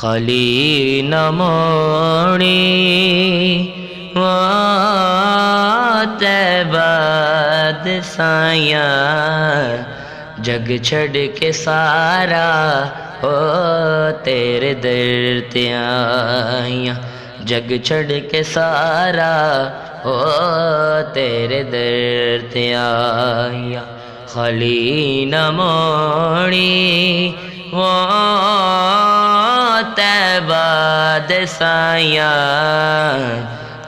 خالی نہ موڑی وہ طیبہ دسائیاں، جگ چھڑ کے سارا ہو تیرے در تے آئیاں، جگ چھڑ کے سارا ہو تیرے در تے آئیاں۔ خالی نہ موڑی وہ طیبہ دسائیاں،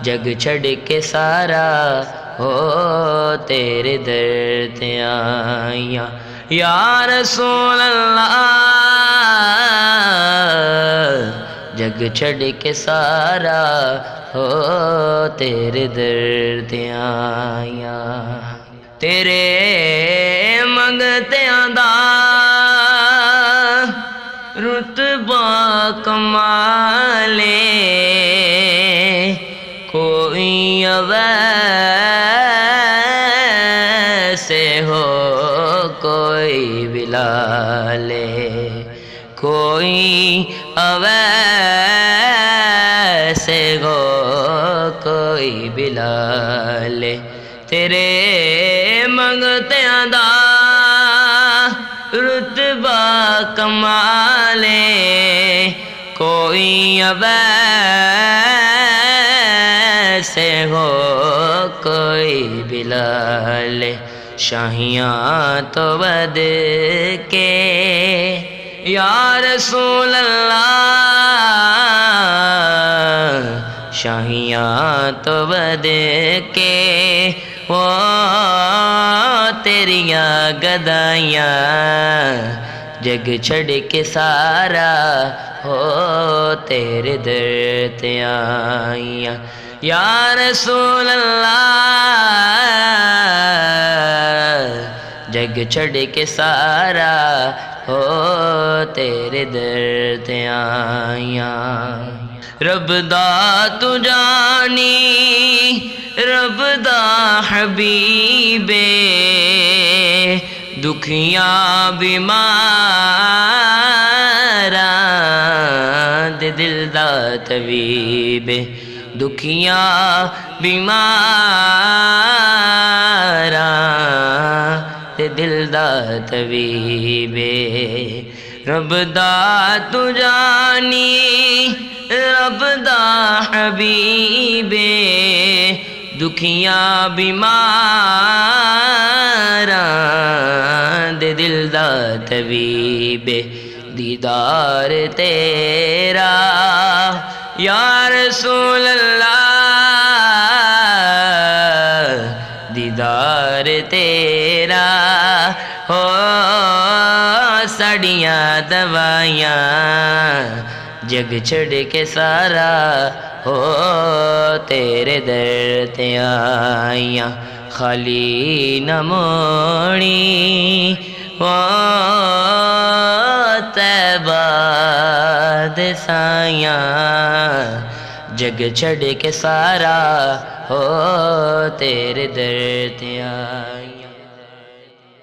جگ چھڑ کے سارا ہو تیرے در تے آئیاں۔ یا رسول اللہ جگ چھڑ کے سارا ہو تیرے در تے آئیاں۔ تیرے منگتیاں دا رتبہ کمالے، کوئی ویسے ہو کوئی بلالے، کوئی ویسے ہو کوئی بلالے۔ تیرے منگتیاں دا رتبہ کمالے، کوئی ویسے ہو کوئی بلالے۔ شاہیاں تو ود کے یا رسول اللہ، شاہیاں تو ود کے وہ تیریاں گدائیاں، جگ چھڑ کے سارا ہو تیرے در تے آئیاں۔ یا رسول اللہ جگ چھڑ کے سارا ہو تیرے در تے آئیاں۔ رب دا تو جانی رب دا حبیبے، دکھیاں بیماراں دے دل دا طبیبے، دکھیاں بیماراں دے دل دا طبیبے۔ رب دا تو جانی رب دا حبیبے، دکھیاں بیماراں دے دل دا طبیبے۔ دیدار تیرا یا رسول اللہ، دیدار تیرا ہو سڑیاں دوائیاں، جگ چھڑ کے سارا ہو تیرے در تے آئیاں۔ خالی نہ موڑی وہ طیبہ دسائیاں، جگ چھڑ کے سارا ہو تیرے در تے آئیاں۔